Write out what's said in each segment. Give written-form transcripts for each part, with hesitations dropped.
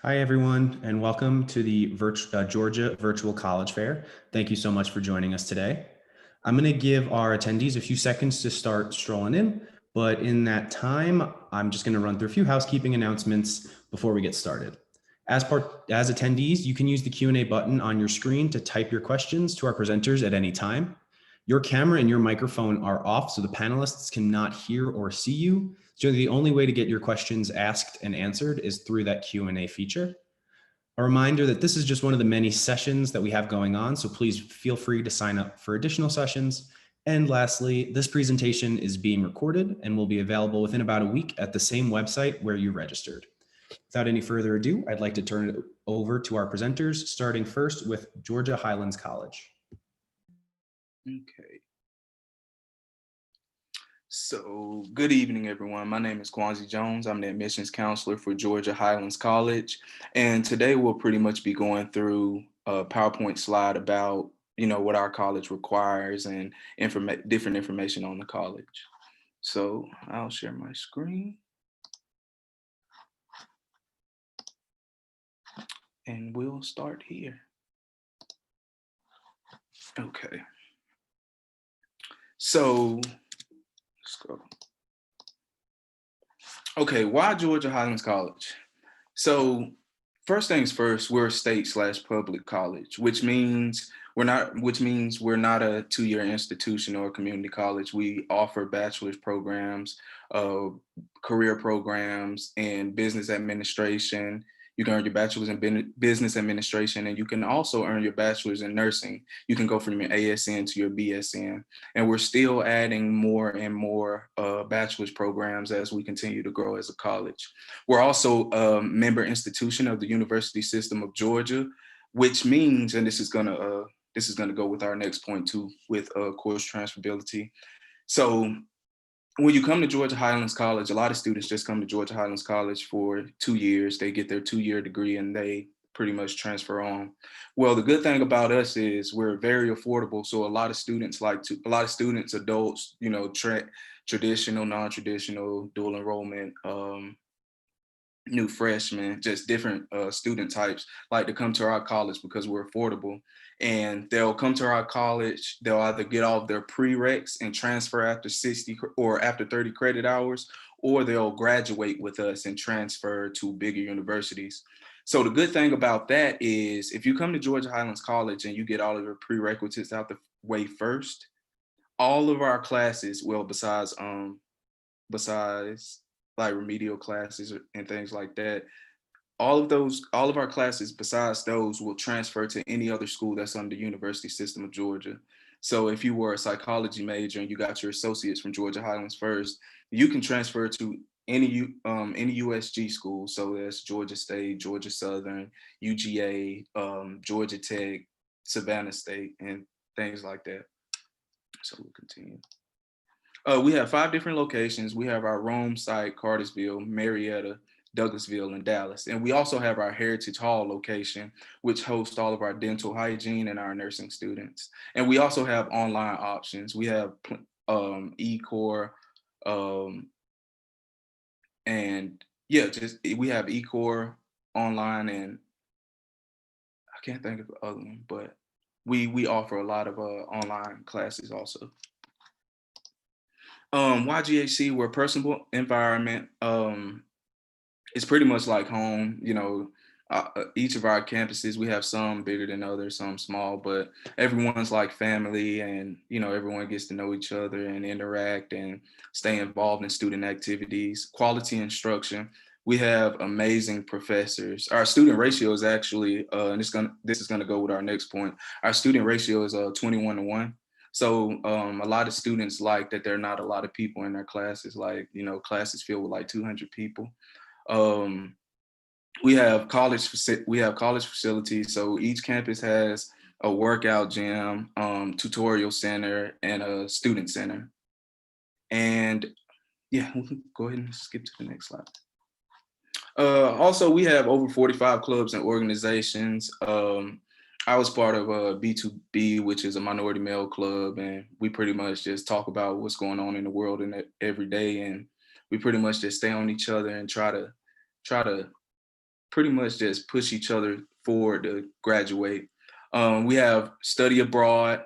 Hi, everyone, and welcome to the Georgia Virtual College Fair. Thank you so much for joining us today. I'm going to give our attendees a few seconds to start strolling in, but in that time, I'm just going to run through a few housekeeping announcements before we get started. As attendees, you can use the Q&A button on your screen to type your questions to our presenters at any time. Your camera and your microphone are off, so the panelists cannot hear or see you. So the only way to get your questions asked and answered is through that Q&A feature. A reminder that this is just one of the many sessions that we have going on, so please feel free to sign up for additional sessions. And lastly, this presentation is being recorded and will be available within about a week at the same website where you registered. Without any further ado, I'd like to turn it over to our presenters, starting first with Georgia Highlands College. Okay. So good evening, everyone. My name is Kwanzi Jones. I'm the admissions counselor for Georgia Highlands College. And today we'll pretty much be going through a PowerPoint slide about, what our college requires and different information on the college. So I'll share my screen. And we'll start here. Okay. So let's go. Okay, why Georgia Highlands College? So first things first, we're a state/public college, which means we're not a two-year institution or a community college. We offer bachelor's programs, career programs, and business administration. You can earn your bachelor's in business administration, and you can also earn your bachelor's in nursing. You can go from your ASN to your BSN. And we're still adding more and more bachelor's programs as we continue to grow as a college. We're also a member institution of the University System of Georgia, which means, and this is gonna go with our next point too, with course transferability. So when you come to Georgia Highlands College, a lot of students just come to Georgia Highlands College for 2 years. They get their 2-year degree and they pretty much transfer on. Well, the good thing about us is we're very affordable. So a lot of students, adults, traditional, non-traditional, dual enrollment, new freshmen, just different student types like to come to our college because we're affordable. And they'll come to our college, they'll either get off their prereqs and transfer after 60 or after 30 credit hours, or they'll graduate with us and transfer to bigger universities. So the good thing about that is if you come to Georgia Highlands College and you get all of your prerequisites out the way first, all of our classes, well, besides like remedial classes and things like that, all of our classes besides those will transfer to any other school that's under the University System of Georgia. So if you were a psychology major and you got your associates from Georgia Highlands first, you can transfer to any USG school. So that's Georgia State, Georgia Southern, UGA, Georgia Tech, Savannah State, and things like that. So we'll continue. We have 5 different locations. We have our Rome site, Cartersville, Marietta, Douglasville, and Dallas. And we also have our Heritage Hall location, which hosts all of our dental hygiene and our nursing students. And we also have online options. We have eCore, and yeah, we have eCore online, and I can't think of the other one, but we offer a lot of online classes also. YGHC, we're a personal environment. It's pretty much like home. Each of our campuses, we have some bigger than others, some small, but everyone's like family, and everyone gets to know each other and interact and stay involved in student activities. Quality instruction. We have amazing professors. Our student ratio is actually, and this is gonna go with our next point. Our student ratio is 21-1. So a lot of students like that there are not a lot of people in their classes, like, classes filled with like 200 people. We have college facilities. So each campus has a workout gym, tutorial center, and a student center. And yeah, we can go ahead and skip to the next slide. Also, we have over 45 clubs and organizations. I was part of B2B, which is a minority male club, and we pretty much just talk about what's going on in the world and every day, and we pretty much just stay on each other and try to pretty much just push each other forward to graduate. We have study abroad.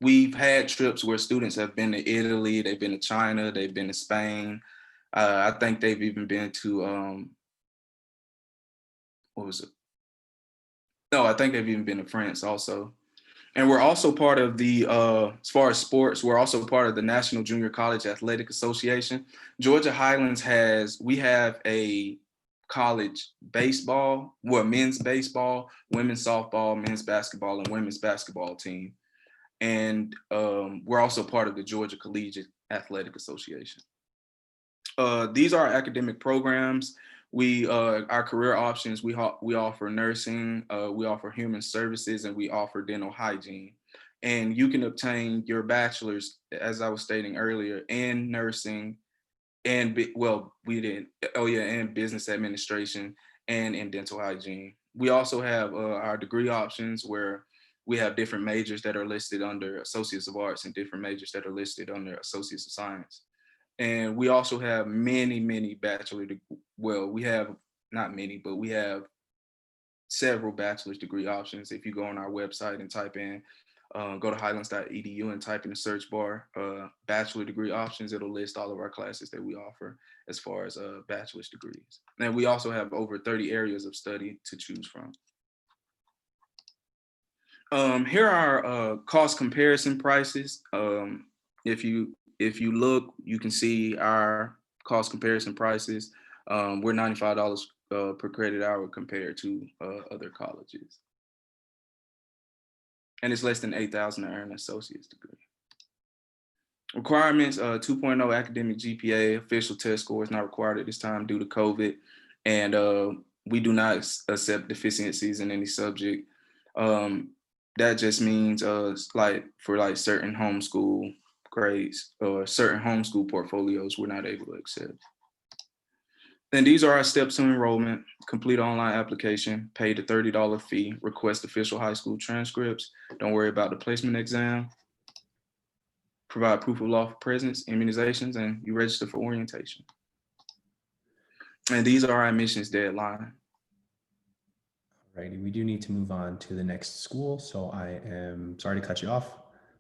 We've had trips where students have been to Italy, they've been to China, they've been to Spain. I think they've even been to, what was it? No, I think they've even been to France also. And we're also part of the, as far as sports, we're also part of the National Junior College Athletic Association. Georgia Highlands we have a college baseball, well, men's baseball, women's softball, men's basketball, and women's basketball team. And we're also part of the Georgia Collegiate Athletic Association. These are our academic programs. Our career options, we offer nursing, we offer human services, and we offer dental hygiene. And you can obtain your bachelor's, as I was stating earlier, in nursing, and and business administration, and in dental hygiene. We also have our degree options, where we have different majors that are listed under Associates of Arts and different majors that are listed under Associates of Science. And we also have many we have not many, but we have several bachelor's degree options. If you go on our website and type in, go to highlands.edu and type in the search bar, bachelor degree options, it'll list all of our classes that we offer as far as bachelor's degrees. And we also have over 30 areas of study to choose from. Here are cost comparison prices. If you look, you can see our cost comparison prices. We're $95 per credit hour compared to other colleges. And it's less than $8,000 to earn an associate's degree. Requirements, 2.0 academic GPA, official test score is not required at this time due to COVID. And we do not accept deficiencies in any subject. That just means for certain homeschool grades or certain homeschool portfolios, we're not able to accept. And these are our steps to enrollment: complete online application, pay the $30 fee, request official high school transcripts, don't worry about the placement exam, provide proof of lawful presence, immunizations, and you register for orientation. And these are our admissions deadline. Righty, we do need to move on to the next school, so I am sorry to cut you off.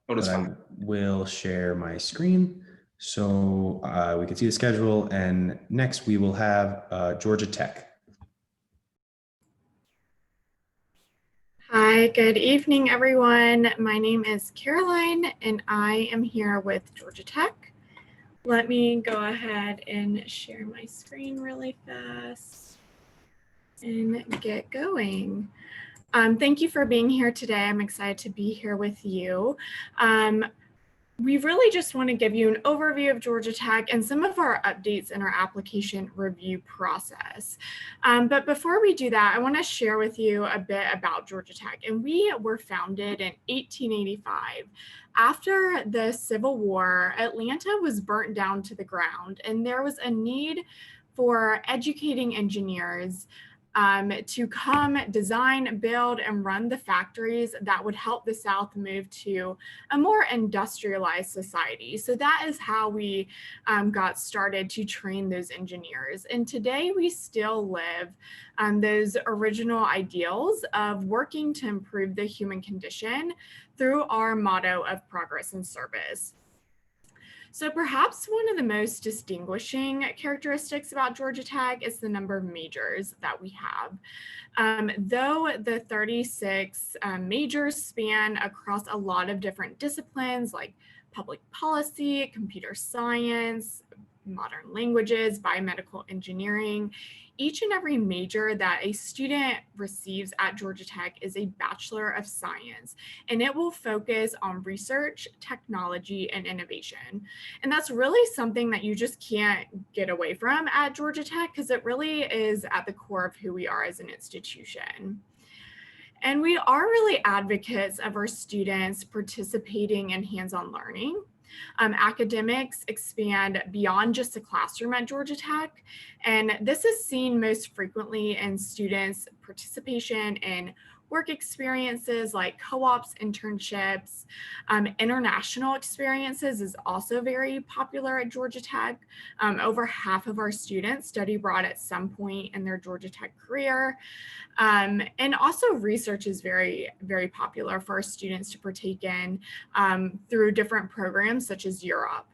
Oh, that's fine. I will share my screen so we can see the schedule. And next we will have Georgia Tech. Hi, good evening, everyone. My name is Caroline, and I am here with Georgia Tech. Let me go ahead and share my screen really fast and get going. Thank you for being here today. I'm excited to be here with you. We really just want to give you an overview of Georgia Tech and some of our updates in our application review process. But before we do that, I want to share with you a bit about Georgia Tech. And we were founded in 1885. After the Civil War, Atlanta was burnt down to the ground, and there was a need for educating engineers to come design, build, and run the factories that would help the South move to a more industrialized society. So that is how we got started to train those engineers. And today we still live those original ideals of working to improve the human condition through our motto of progress and service. So perhaps one of the most distinguishing characteristics about Georgia Tech is the number of majors that we have. Though the 36 majors span across a lot of different disciplines like public policy, computer science, modern languages, biomedical engineering, each and every major that a student receives at Georgia Tech is a Bachelor of Science, and it will focus on research, technology, and innovation. And that's really something that you just can't get away from at Georgia Tech, because it really is at the core of who we are as an institution. And we are really advocates of our students participating in hands-on learning. Academics expand beyond just the classroom at Georgia Tech, and this is seen most frequently in students' participation in work experiences like co-ops, internships. International experiences is also very popular at Georgia Tech. Over half of our students study abroad at some point in their Georgia Tech career. And also research is very, very popular for our students to partake in through different programs such as Europe.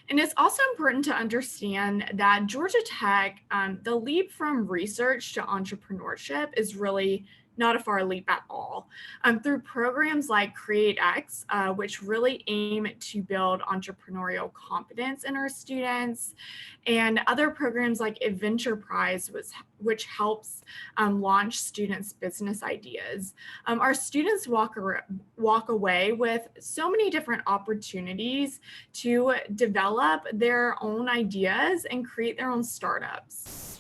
And it's also important to understand that Georgia Tech, the leap from research to entrepreneurship is really not a far leap at all. Through programs like CreateX, which really aim to build entrepreneurial competence in our students, and other programs like Adventure Prize, which helps launch students' business ideas. Our students walk away with so many different opportunities to develop their own ideas and create their own startups.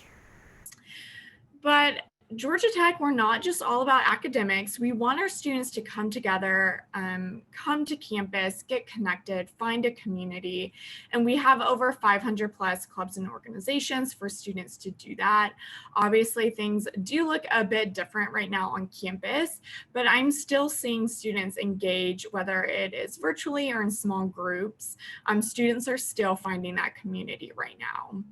But Georgia Tech, we're not just all about academics. We want our students to come together, come to campus, get connected, find a community. And we have over 500 plus clubs and organizations for students to do that. Obviously, things do look a bit different right now on campus, but I'm still seeing students engage, whether it is virtually or in small groups. Students are still finding that community right now.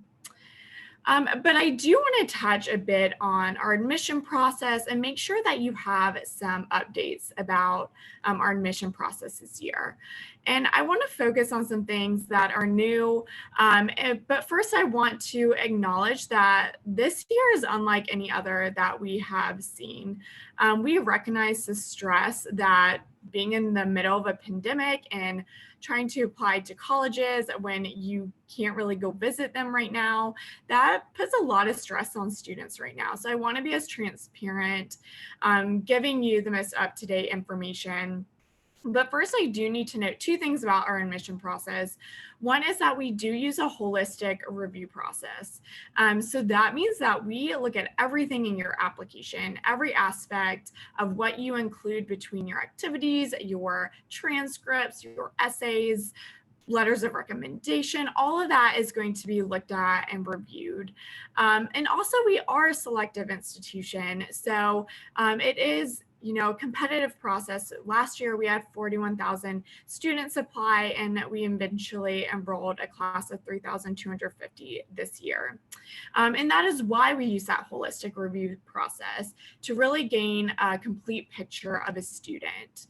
But I do want to touch a bit on our admission process and make sure that you have some updates about our admission process this year. And I want to focus on some things that are new. But first, I want to acknowledge that this year is unlike any other that we have seen. We recognize the stress that being in the middle of a pandemic and trying to apply to colleges when you can't really go visit them right now, that puts a lot of stress on students right now. So I want to be as transparent, giving you the most up-to-date information. But first, I do need to note two things about our admission process. One is that we do use a holistic review process. So that means that we look at everything in your application, every aspect of what you include between your activities, your transcripts, your essays, letters of recommendation, all of that is going to be looked at and reviewed. And also, we are a selective institution. So it is competitive process. Last year, we had 41,000 students apply, and we eventually enrolled a class of 3,250 this year. And that is why we use that holistic review process to really gain a complete picture of a student.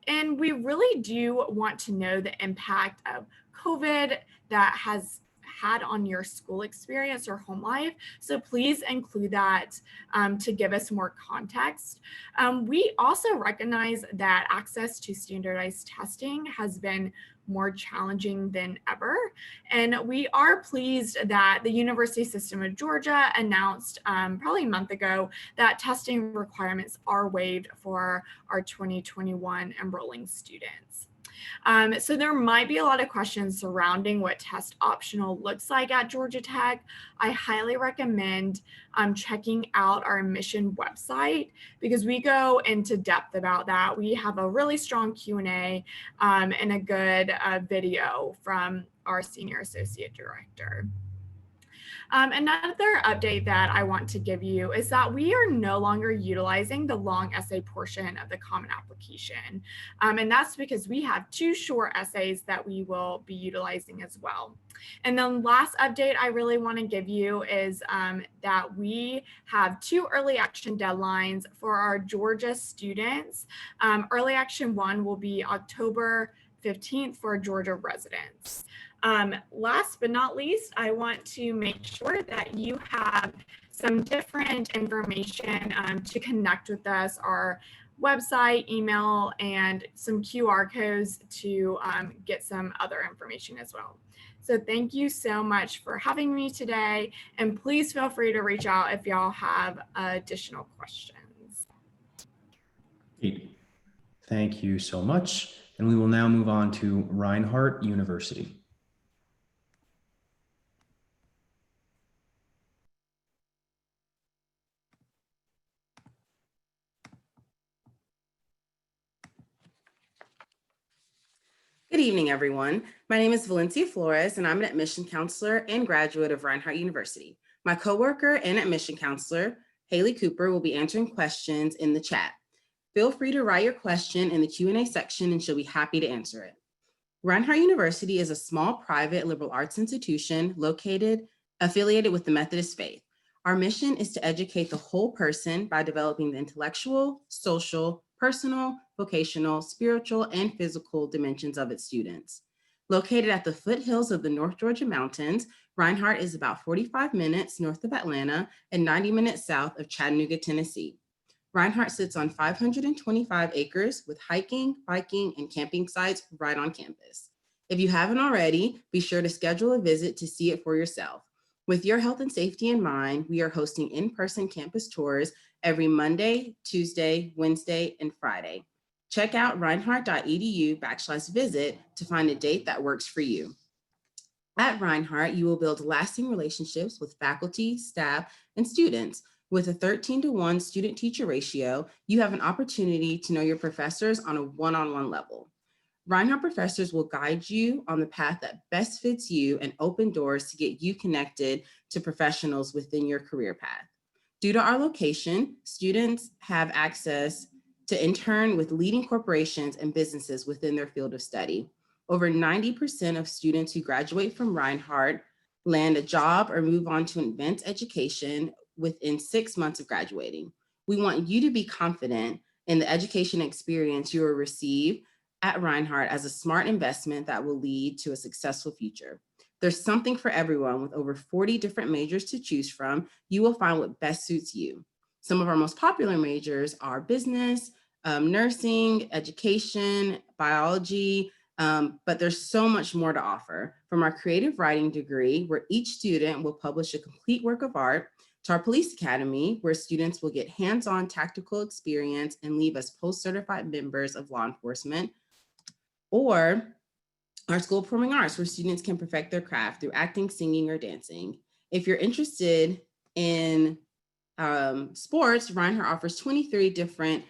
And we really do want to know the impact of COVID that has had on your school experience or home life. So please include that to give us more context. We also recognize that access to standardized testing has been more challenging than ever. And we are pleased that the University System of Georgia announced probably a month ago that testing requirements are waived for our 2021 enrolling students. So there might be a lot of questions surrounding what test optional looks like at Georgia Tech. I highly recommend checking out our admission website because we go into depth about that. We have a really strong Q&A and a good video from our Senior Associate Director. Another update that I want to give you is that we are no longer utilizing the long essay portion of the Common Application. And that's because we have 2 short essays that we will be utilizing as well. And then last update I really want to give you is that we have 2 early action deadlines for our Georgia students. Early action 1 will be October 15th for Georgia residents. Last but not least, I want to make sure that you have some different information to connect with us, our website, email, and some QR codes to get some other information as well. So thank you so much for having me today, and please feel free to reach out if y'all have additional questions. Great. Thank you so much. And we will now move on to Reinhardt University. Good evening, everyone. My name is Valencia Flores, and I'm an admission counselor and graduate of Reinhardt University. My coworker and admission counselor, Haley Cooper will be answering questions in the chat. Feel free to write your question in the Q&A section and she'll be happy to answer it. Reinhardt University is a small private liberal arts institution affiliated with the Methodist faith. Our mission is to educate the whole person by developing the intellectual, social, personal, vocational, spiritual, and physical dimensions of its students. Located at the foothills of the North Georgia mountains, Reinhardt is about 45 minutes north of Atlanta and 90 minutes south of Chattanooga, Tennessee. Reinhardt sits on 525 acres with hiking, biking, and camping sites right on campus. If you haven't already, be sure to schedule a visit to see it for yourself. With your health and safety in mind, we are hosting in-person campus tours every Monday, Tuesday, Wednesday, and Friday. Check out reinhardt.edu/visit to find a date that works for you. At Reinhardt, you will build lasting relationships with faculty, staff, and students. With a 13-to-1 student-teacher ratio, you have an opportunity to know your professors on a one-on-one level. Reinhardt professors will guide you on the path that best fits you and open doors to get you connected to professionals within your career path. Due to our location, students have access to intern with leading corporations and businesses within their field of study. Over 90% of students who graduate from Reinhardt land a job or move on to advanced education within 6 months of graduating. We want you to be confident in the education experience you will receive at Reinhardt as a smart investment that will lead to a successful future. There's something for everyone. With over 40 different majors to choose from, you will find what best suits you. Some of our most popular majors are business, nursing, education, biology, but there's so much more to offer. From our creative writing degree, where each student will publish a complete work of art, to our police academy, where students will get hands-on tactical experience and leave as post-certified members of law enforcement, or our School of Performing Arts, where students can perfect their craft through acting, singing, or dancing. If you're interested in sports, Reinhardt offers 23 different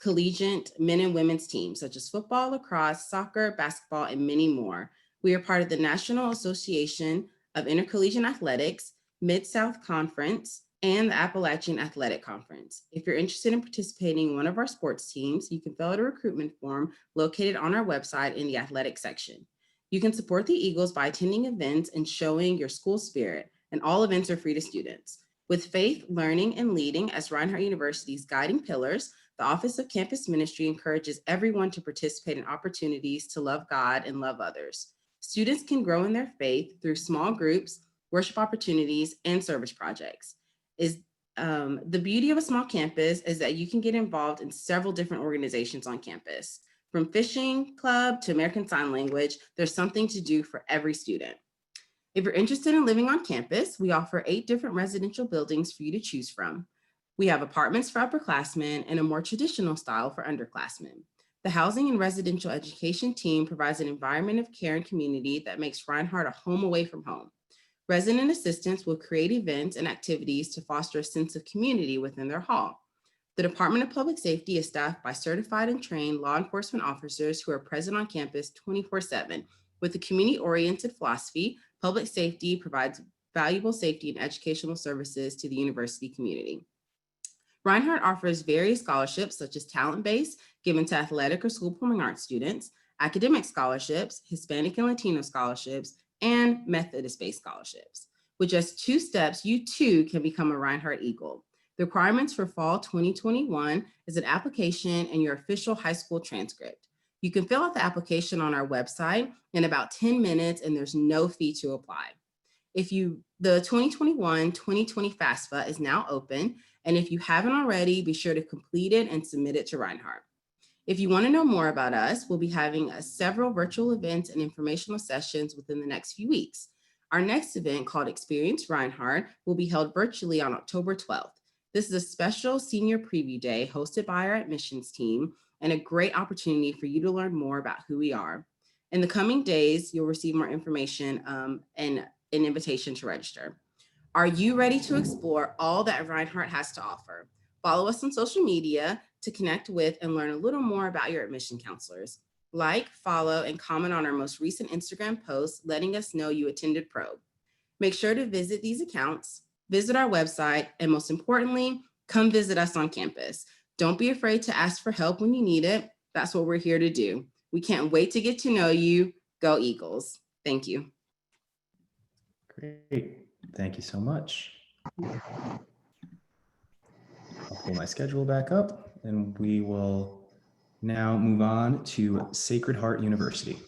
collegiate men and women's teams, such as football, lacrosse, soccer, basketball, and many more. We are part of the National Association of Intercollegiate Athletics, Mid-South Conference, and the Appalachian Athletic Conference. If you're interested in participating in one of our sports teams, you can fill out a recruitment form located on our website in the athletic section. You can support the Eagles by attending events and showing your school spirit, and all events are free to students. With faith, learning, and leading as Reinhardt University's guiding pillars, the Office of Campus Ministry encourages everyone to participate in opportunities to love God and love others. Students can grow in their faith through small groups, worship opportunities, and service projects. The beauty of a small campus is that you can get involved in several different organizations on campus. From fishing club to American Sign Language, there's something to do for every student. If you're interested in living on campus, we offer 8 different residential buildings for you to choose from. We have apartments for upperclassmen and a more traditional style for underclassmen. The housing and residential education team provides an environment of care and community that makes Reinhardt a home away from home. Resident assistants will create events and activities to foster a sense of community within their hall. The Department of Public Safety is staffed by certified and trained law enforcement officers who are present on campus 24/7. With a community-oriented philosophy, public safety provides valuable safety and educational services to the university community. Reinhardt offers various scholarships such as talent-based, given to athletic or school performing arts students, academic scholarships, Hispanic and Latino scholarships, and Methodist-based scholarships. With just 2 steps, you too can become a Reinhardt Eagle. The requirements for fall 2021 is an application and your official high school transcript. You can fill out the application on our website in about 10 minutes and there's no fee to apply. The 2021-2020 FAFSA is now open, and if you haven't already, be sure to complete it and submit it to Reinhardt. If you want to know more about us, we'll be having several virtual events and informational sessions within the next few weeks. Our next event, called Experience Reinhardt, will be held virtually on October 12th. This is a special senior preview day hosted by our admissions team and a great opportunity for you to learn more about who we are. In the coming days, you'll receive more information and an invitation to register. Are you ready to explore all that Reinhardt has to offer? Follow us on social media to connect with and learn a little more about your admission counselors. Like, follow, and comment on our most recent Instagram posts, letting us know you attended Probe. Make sure to visit these accounts Visit our website, and most importantly, come visit us on campus. Don't be afraid to ask for help when you need it. That's what we're here to do. We can't wait to get to know you. Go Eagles. Thank you. Great. Thank you so much. I'll pull my schedule back up and we will now move on to Sacred Heart University.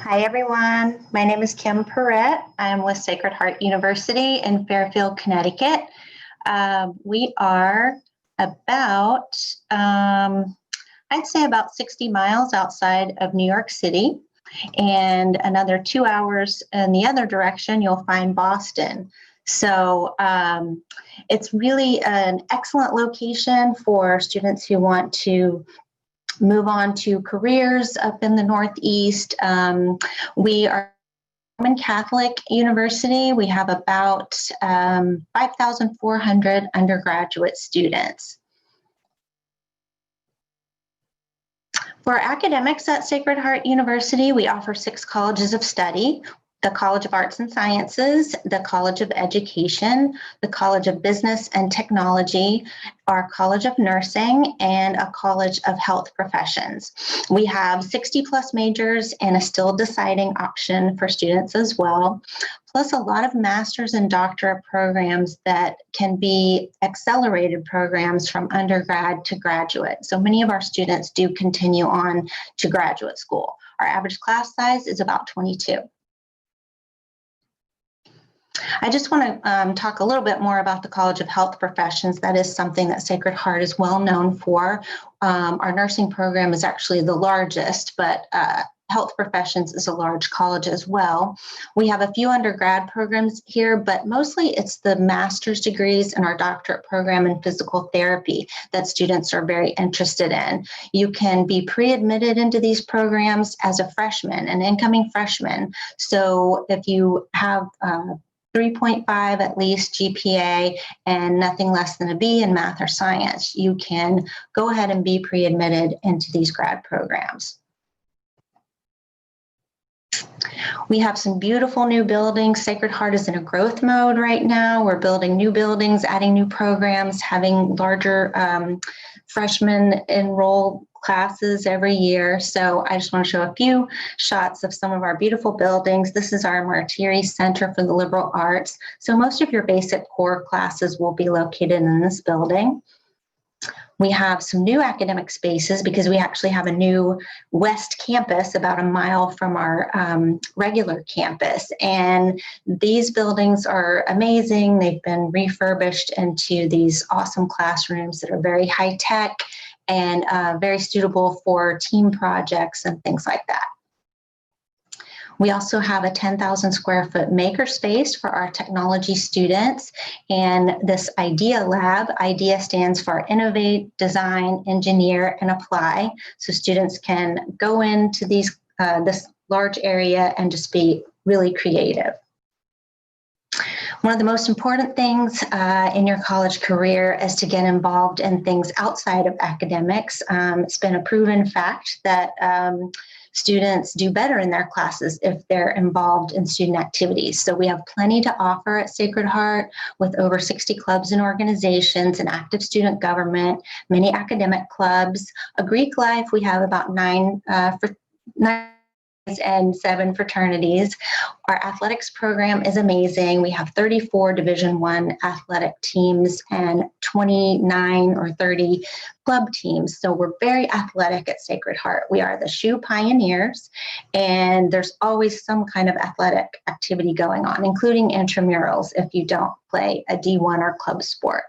Hi, everyone. My name is Kim Perrette. I'm with Sacred Heart University in Fairfield, Connecticut. We are about, I'd say about 60 miles outside of New York City, and another 2 hours in the other direction, you'll find Boston. So it's really an excellent location for students who want to move on to careers up in the Northeast. We are a Roman Catholic university. We have about 5,400 undergraduate students. For academics at Sacred Heart University, we offer 6 colleges of study: the College of Arts and Sciences, the College of Education, the College of Business and Technology, our College of Nursing, and a College of Health Professions. We have 60 plus majors and a still deciding option for students as well, plus a lot of master's and doctorate programs that can be accelerated programs from undergrad to graduate. So many of our students do continue on to graduate school. Our average class size is about 22. I just want to talk a little bit more about the College of Health Professions. That is something that Sacred Heart is well known for. Our nursing program is actually the largest, but Health Professions is a large college as well. We have a few undergrad programs here, but mostly it's the master's degrees and our doctorate program in physical therapy that students are very interested in. You can be pre-admitted into these programs as a freshman, an incoming freshman. So if you have 3.5 at least GPA and nothing less than a B in math or science, you can go ahead and be pre-admitted into these grad programs. We have some beautiful new buildings. Sacred Heart is in a growth mode right now. We're building new buildings, adding new programs, having larger freshmen enroll classes every year. So I just want to show a few shots of some of our beautiful buildings. This is our Martiri Center for the Liberal Arts. So most of your basic core classes will be located in this building. We have some new academic spaces because we actually have a new West Campus about a mile from our regular campus. And these buildings are amazing. They've been refurbished into these awesome classrooms that are very high tech and very suitable for team projects and things like that. We also have a 10,000 square foot maker space for our technology students, and this IDEA lab. IDEA stands for Innovate, Design, Engineer, and Apply. So students can go into these this large area and just be really creative. One of the most important things in your college career is to get involved in things outside of academics. It's been a proven fact that students do better in their classes if they're involved in student activities. So we have plenty to offer at Sacred Heart with over 60 clubs and organizations, an active student government, many academic clubs, a Greek life. We have about nine and 7 fraternities. Our athletics program is amazing. We have 34 Division I athletic teams and 29 or 30 club teams. So we're very athletic at Sacred Heart. We are the shoe pioneers, and there's always some kind of athletic activity going on, including intramurals if you don't play a D1 or club sport.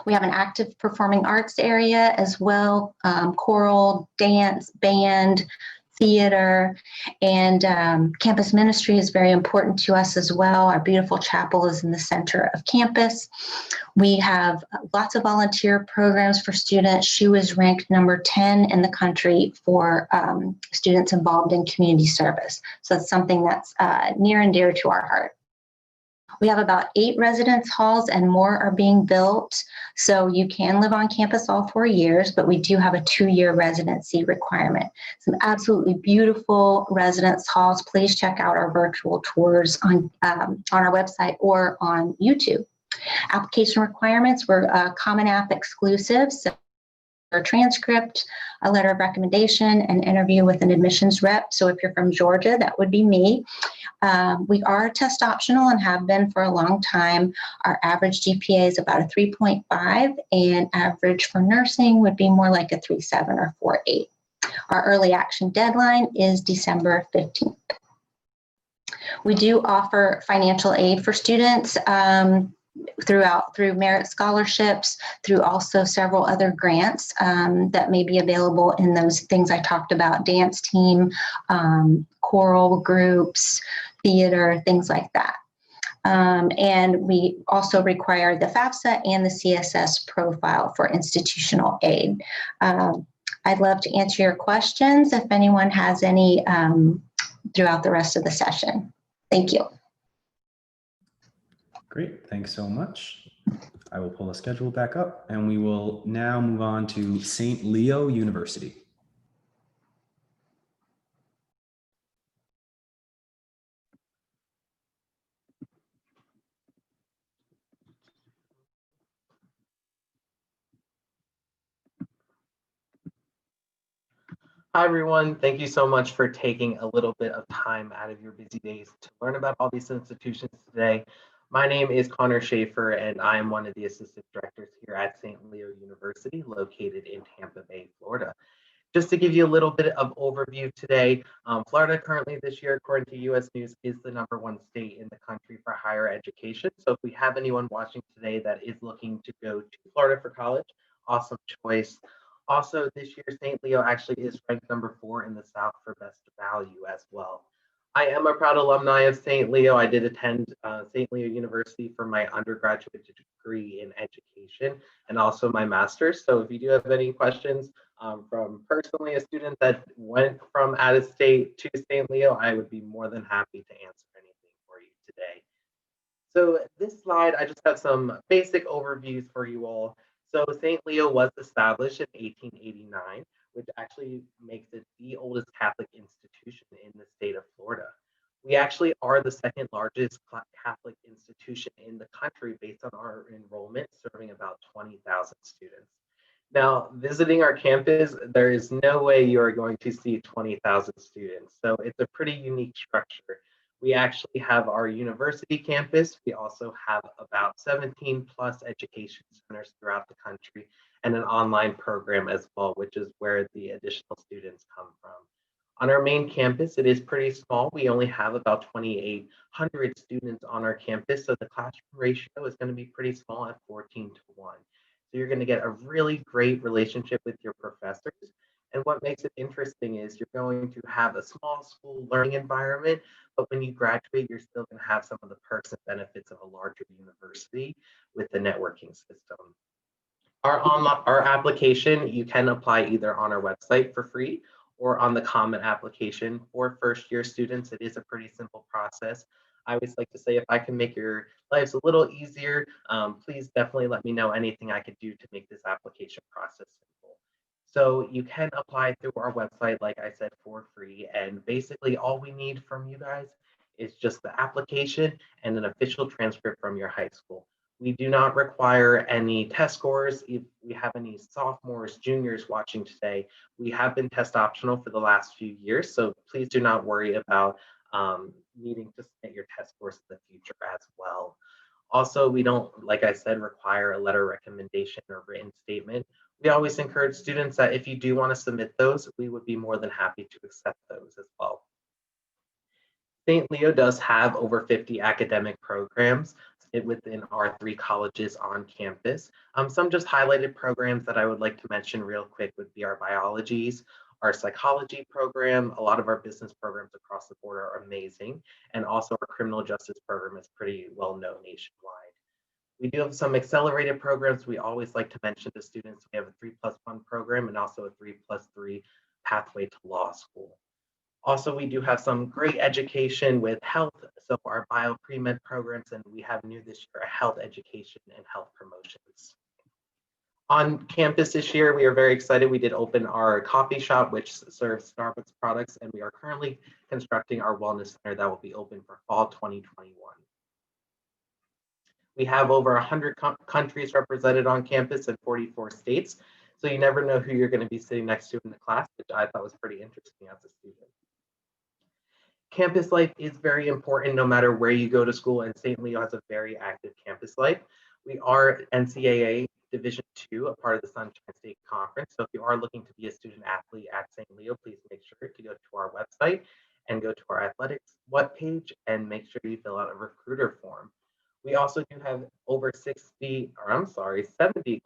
We have an active performing arts area as well, choral, dance, band, theater, and campus ministry is very important to us as well. Our beautiful chapel is in the center of campus. We have lots of volunteer programs for students. SHU is ranked number 10 in the country for students involved in community service. So it's something that's near and dear to our heart. We have about 8 residence halls and more are being built. So you can live on campus all 4 years, but we do have a 2-year residency requirement. Some absolutely beautiful residence halls. Please check out our virtual tours on our website or on YouTube. Application requirements were Common App exclusive. So a transcript, a letter of recommendation, an interview with an admissions rep. So if you're from Georgia, that would be me. We are test optional and have been for a long time. Our average GPA is about a 3.5, and average for nursing would be more like a 3.7 or 4.8. Our early action deadline is December 15th. We do offer financial aid for students through merit scholarships, through also several other grants that may be available in those things I talked about: dance team, choral groups, theater, things like that. And we also require the FAFSA and the CSS profile for institutional aid. I'd love to answer your questions if anyone has any throughout the rest of the session. Thank you. Great, thanks so much. I will pull the schedule back up and we will now move on to St. Leo University. Hi, everyone. Thank you so much for taking a little bit of time out of your busy days to learn about all these institutions today. My name is Connor Schaefer, and I am one of the assistant directors here at St. Leo University, located in Tampa Bay, Florida. Just to give you a little bit of overview today, Florida currently this year, according to US News, is the #1 state in the country for higher education. So if we have anyone watching today that is looking to go to Florida for college, awesome choice. Also, this year, St. Leo actually is ranked #4 in the South for best value as well. I am a proud alumni of St. Leo. I did attend St. Leo University for my undergraduate degree in education and also my master's. So if you do have any questions from personally a student that went from out of state to St. Leo, I would be more than happy to answer anything for you today. So this slide, I just have some basic overviews for you all. So St. Leo was established in 1889, which actually makes it the oldest Catholic institution in the state of Florida. We actually are the second largest Catholic institution in the country based on our enrollment, serving about 20,000 students. Now, visiting our campus, there is no way you are going to see 20,000 students. So it's a pretty unique structure. We actually have our university campus. We also have about 17 plus education centers throughout the country and an online program as well, which is where the additional students come from. On our main campus, it is pretty small. We only have about 2,800 students on our campus. So the classroom ratio is going to be pretty small at 14:1. So you're going to get a really great relationship with your professors. And what makes it interesting is you're going to have a small school learning environment, but when you graduate, you're still going to have some of the perks and benefits of a larger university with the networking system. Our application, you can apply either on our website for free or on the common application for first-year students. It is a pretty simple process. I always like to say, if I can make your lives a little easier, please definitely let me know anything I could do to make this application process simple. So you can apply through our website, like I said, for free. And basically all we need from you guys is just the application and an official transcript from your high school. We do not require any test scores. If we have any sophomores, juniors watching today, we have been test optional for the last few years. So please do not worry about needing to submit your test scores in the future as well. Also, we don't, like I said, require a letter of recommendation or written statement. We always encourage students that if you do want to submit those, we would be more than happy to accept those as well. St. Leo does have over 50 academic programs within our 3 colleges on campus. Some just highlighted programs that I would like to mention real quick would be our biologies, our psychology program. A lot of our business programs across the board are amazing. And also our criminal justice program is pretty well known nationwide. We do have some accelerated programs we always like to mention to students. We have a 3+1 program and also a 3+3 pathway to law school. Also, we do have some great education with health. So our bio pre-med programs, and we have new this year, health education and health promotions. On campus this year, we are very excited. We did open our coffee shop, which serves Starbucks products, and we are currently constructing our wellness center that will be open for fall 2021. We have over 100 countries represented on campus in 44 states. So you never know who you're going to be sitting next to in the class, which I thought was pretty interesting as a student. Campus life is very important no matter where you go to school, and St. Leo has a very active campus life. We are NCAA Division II, a part of the Sunshine State Conference. So if you are looking to be a student athlete at St. Leo, please make sure to go to our website and go to our athletics webpage and make sure you fill out a recruiter form. We also do have over 70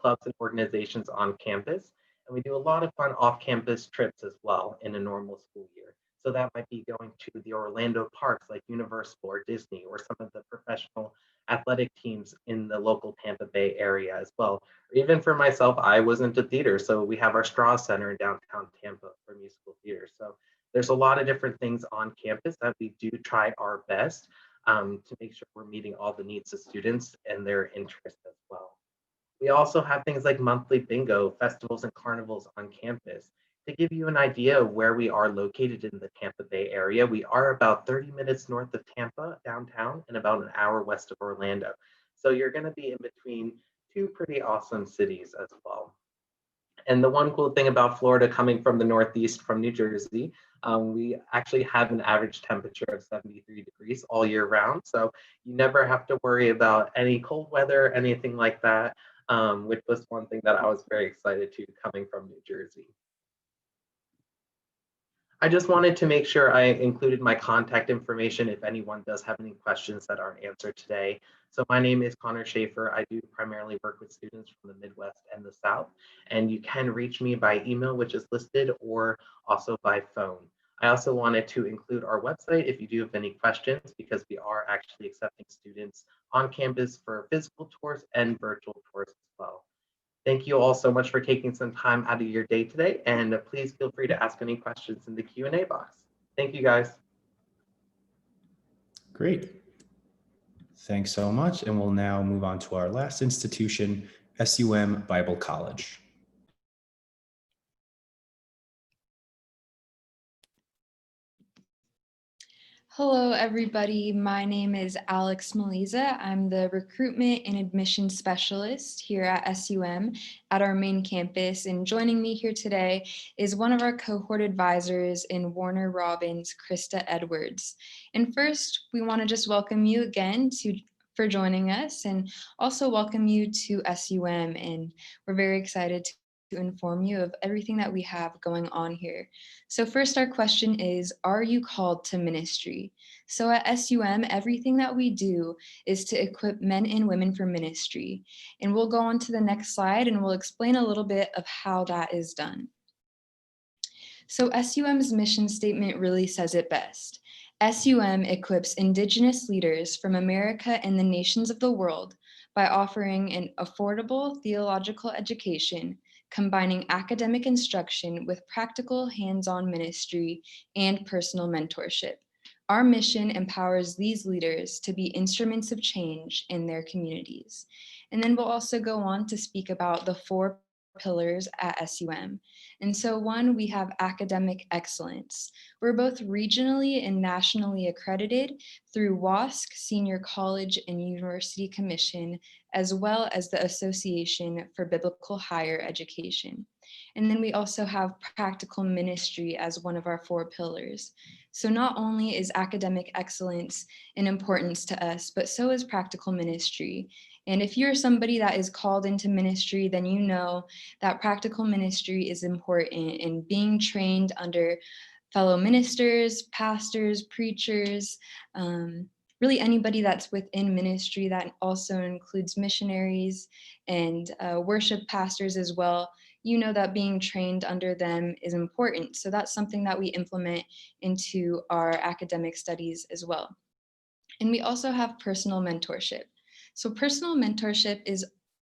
clubs and organizations on campus, and we do a lot of fun off-campus trips as well in a normal school year. So that might be going to the Orlando parks like Universal or Disney, or some of the professional athletic teams in the local Tampa Bay area as well. Or even for myself, I was into theater, so we have our Strauss Center in downtown Tampa for musical theater. So there's a lot of different things on campus that we do try our best to make sure we're meeting all the needs of students and their interests as well. We also have things like monthly bingo, festivals, and carnivals on campus. To give you an idea of where we are located in the Tampa Bay area, we are about 30 minutes north of Tampa downtown and about an hour west of Orlando. So you're going to be in between two pretty awesome cities as well. And the one cool thing about Florida, coming from the Northeast, from New Jersey, we actually have an average temperature of 73 degrees all year round. So you never have to worry about any cold weather, anything like that, which was one thing that I was very excited to, coming from New Jersey. I just wanted to make sure I included my contact information if anyone does have any questions that aren't answered today. So my name is Connor Schaefer. I do primarily work with students from the Midwest and the South, and you can reach me by email, which is listed, or also by phone. I also wanted to include our website if you do have any questions, because we are actually accepting students on campus for physical tours and virtual tours as well. Thank you all so much for taking some time out of your day today, and please feel free to ask any questions in the Q&A box. Thank you, guys. Great. Thanks so much. And we'll now move on to our last institution, S.U.M. Bible College. Hello, everybody. My name is Alex Maliza. I'm the recruitment and admissions specialist here at S.U.M. at our main campus. And joining me here today is one of our cohort advisors in Warner Robins, Krista Edwards. And first, we want to just welcome you again for joining us, and also welcome you to S.U.M. And we're very excited to inform you of everything that we have going on here. So first, our question is, are you called to ministry? So at S.U.M, everything that we do is to equip men and women for ministry. And we'll go on to the next slide and we'll explain a little bit of how that is done. So S.U.M's mission statement really says it best. S.U.M equips Indigenous leaders from America and the nations of the world by offering an affordable theological education, combining academic instruction with practical hands-on ministry and personal mentorship. Our mission empowers these leaders to be instruments of change in their communities. And then we'll also go on to speak about the 4 pillars at S.U.M. And so one, we have academic excellence. We're both regionally and nationally accredited through WASC, Senior College and University Commission, as well as the Association for Biblical Higher Education. And then we also have practical ministry as one of our 4 pillars. So not only is academic excellence an importance to us, but so is practical ministry. And if you're somebody that is called into ministry, then you know that practical ministry is important, and being trained under fellow ministers, pastors, preachers, really anybody that's within ministry. That also includes missionaries and worship pastors as well. You know that being trained under them is important. So that's something that we implement into our academic studies as well. And we also have personal mentorship. So personal mentorship is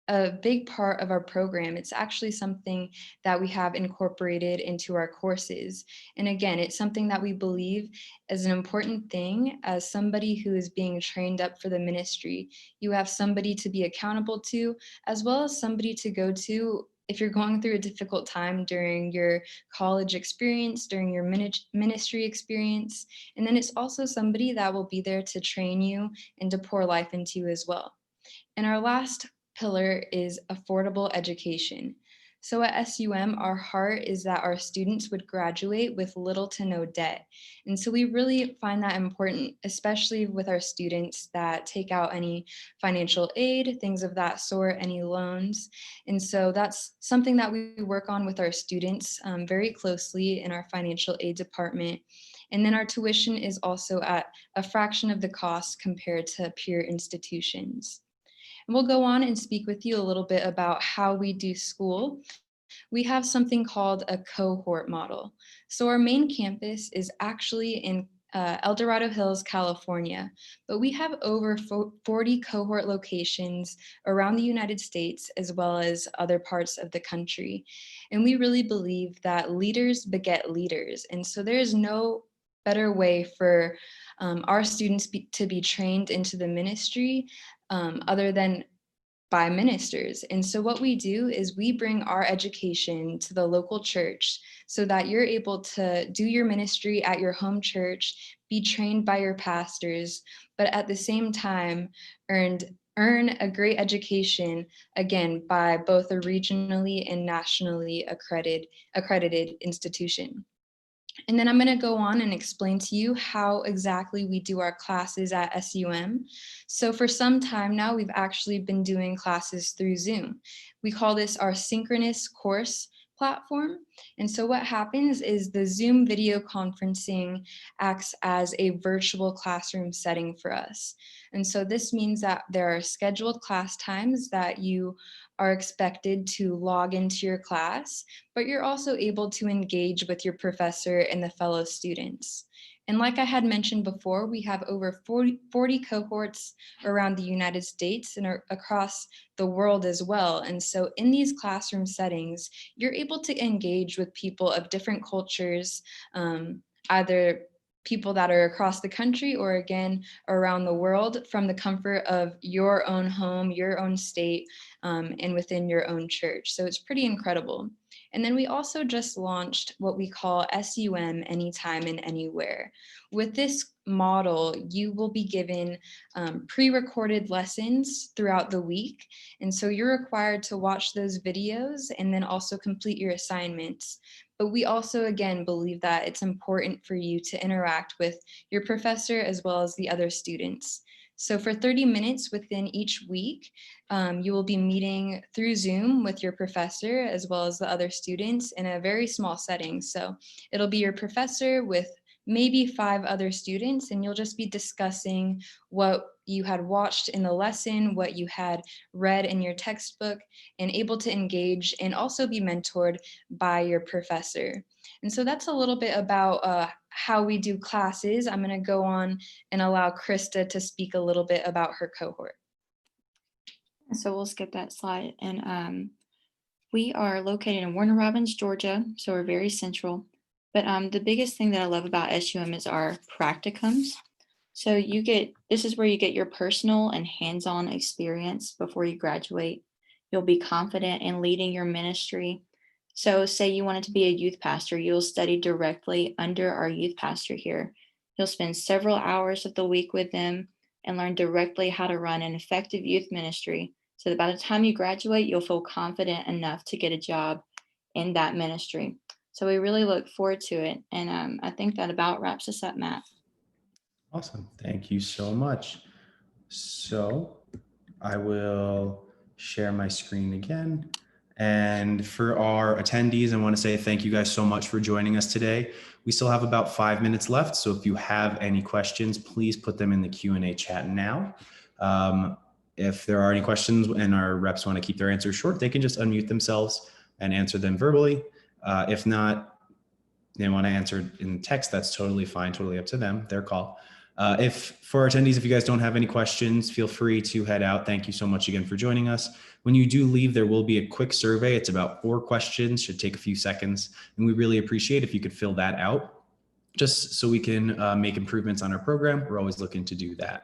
a big part of our program. It's actually something that we have incorporated into our courses. And again, it's something that we believe is an important thing as somebody who is being trained up for the ministry. You have somebody to be accountable to, as well as somebody to go to if you're going through a difficult time during your college experience, during your ministry experience. And then it's also somebody that will be there to train you and to pour life into you as well. And our last pillar is affordable education. So at S.U.M, our heart is that our students would graduate with little to no debt. And so we really find that important, especially with our students that take out any financial aid, things of that sort, any loans. And so that's something that we work on with our students very closely in our financial aid department. And then our tuition is also at a fraction of the cost compared to peer institutions. And we'll go on and speak with you a little bit about how we do school. We have something called a cohort model. So our main campus is actually in El Dorado Hills, California, but we have over 40 cohort locations around the United States as well as other parts of the country. And we really believe that leaders beget leaders. And so there is no better way for our students to be trained into the ministry other than by ministers. And so what we do is we bring our education to the local church so that you're able to do your ministry at your home church, be trained by your pastors, but at the same time earn a great education, again, by both a regionally and nationally accredited institution. And then I'm going to go on and explain to you how exactly we do our classes at S.U.M. So for some time now, we've actually been doing classes through Zoom. We call this our synchronous course platform. And so what happens is the Zoom video conferencing acts as a virtual classroom setting for us. And so this means that there are scheduled class times that you are expected to log into your class, but you're also able to engage with your professor and the fellow students. And like I had mentioned before, we have over 40 cohorts around the United States and across the world as well. And so in these classroom settings, you're able to engage with people of different cultures, either people that are across the country or again around the world from the comfort of your own home, your own state, and within your own church. So it's pretty incredible. And then we also just launched what we call S.U.M Anytime and Anywhere. With this model, you will be given pre-recorded lessons throughout the week. And so you're required to watch those videos and then also complete your assignments. But we also, again, believe that it's important for you to interact with your professor as well as the other students. So for 30 minutes within each week, you will be meeting through Zoom with your professor as well as the other students in a very small setting. So it'll be your professor with maybe 5 other students, and you'll just be discussing what you had watched in the lesson, what you had read in your textbook, and able to engage and also be mentored by your professor. And so that's a little bit about how we do classes. I'm going to go on and allow Krista to speak a little bit about her cohort. So we'll skip that slide. And we are located in Warner Robins, Georgia, so we're very central. But the biggest thing that I love about S.U.M is our practicums. So this is where you get your personal and hands-on experience before you graduate. You'll be confident in leading your ministry. So say you wanted to be a youth pastor, you'll study directly under our youth pastor here. You'll spend several hours of the week with them and learn directly how to run an effective youth ministry so that by the time you graduate, you'll feel confident enough to get a job in that ministry. So we really look forward to it. And I think that about wraps us up, Matt. Awesome. Thank you so much. So I will share my screen again. And for our attendees, I want to say thank you guys so much for joining us today. We still have about 5 minutes left. So if you have any questions, please put them in the Q&A chat now. If there are any questions and our reps want to keep their answers short, they can just unmute themselves and answer them verbally. If not, they want to answer in text, that's totally fine, totally up to them, their call. For our attendees, if you guys don't have any questions, feel free to head out. Thank you so much again for joining us. When you do leave, there will be a quick survey. It's about 4 questions, should take a few seconds. And we really appreciate if you could fill that out just so we can make improvements on our program. We're always looking to do that.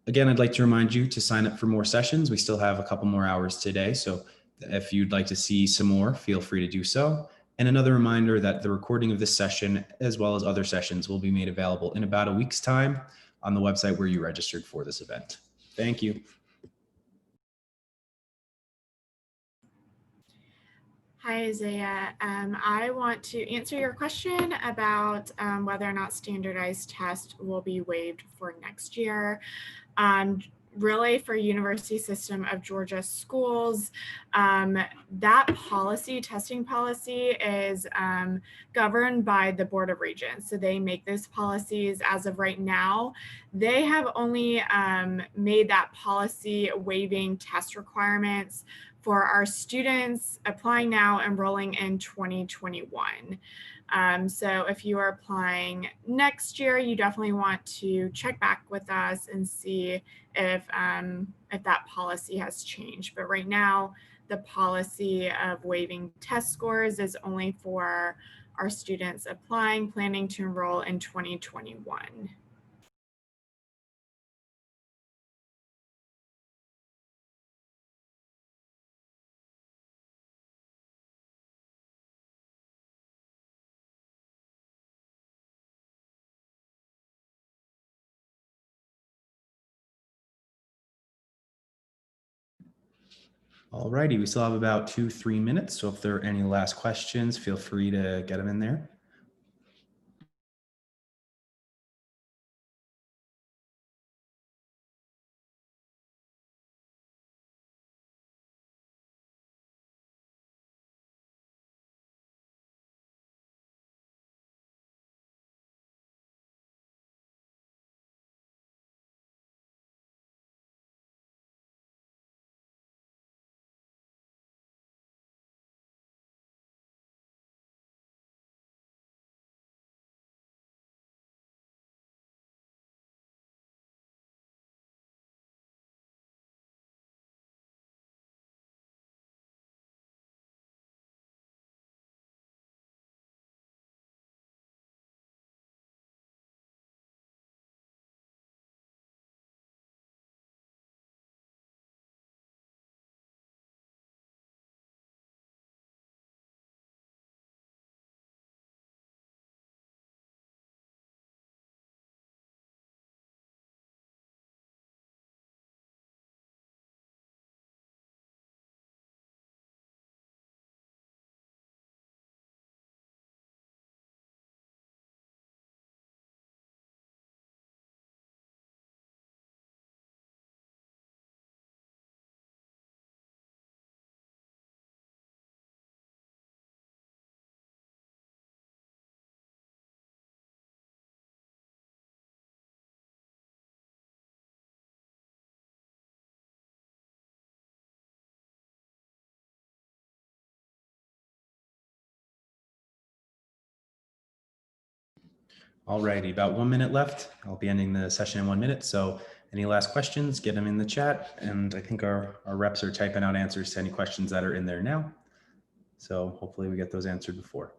Again, I'd like to remind you to sign up for more sessions. We still have a couple more hours today. So if you'd like to see some more, feel free to do so. And another reminder that the recording of this session, as well as other sessions, will be made available in about a week's time on the website where you registered for this event. Thank you. Hi, Isaiah. I want to answer your question about whether or not standardized tests will be waived for next year. Really, for University System of Georgia schools, that policy, testing policy, is governed by the Board of Regents. So they make those policies as of right now. They have only made that policy waiving test requirements for our students applying now, enrolling in 2021. So if you are applying next year, you definitely want to check back with us and see if that policy has changed. But right now, the policy of waiving test scores is only for our students planning to enroll in 2021. All righty, we still have about 2-3 minutes. So if there are any last questions, feel free to get them in there. All righty, about 1 minute left. I'll be ending the session in 1 minute. So any last questions, get them in the chat. And I think our reps are typing out answers to any questions that are in there now. So hopefully we get those answered before.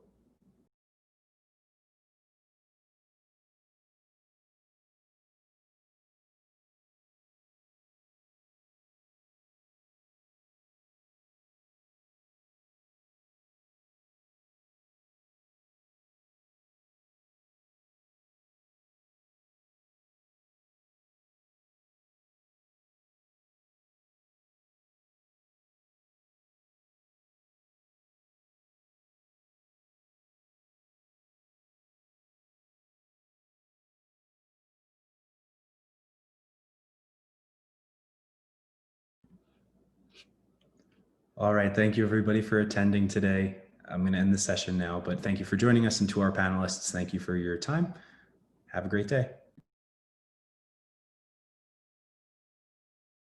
All right, thank you everybody for attending today. I'm going to end the session now, but thank you for joining us, and to our panelists, thank you for your time. Have a great day.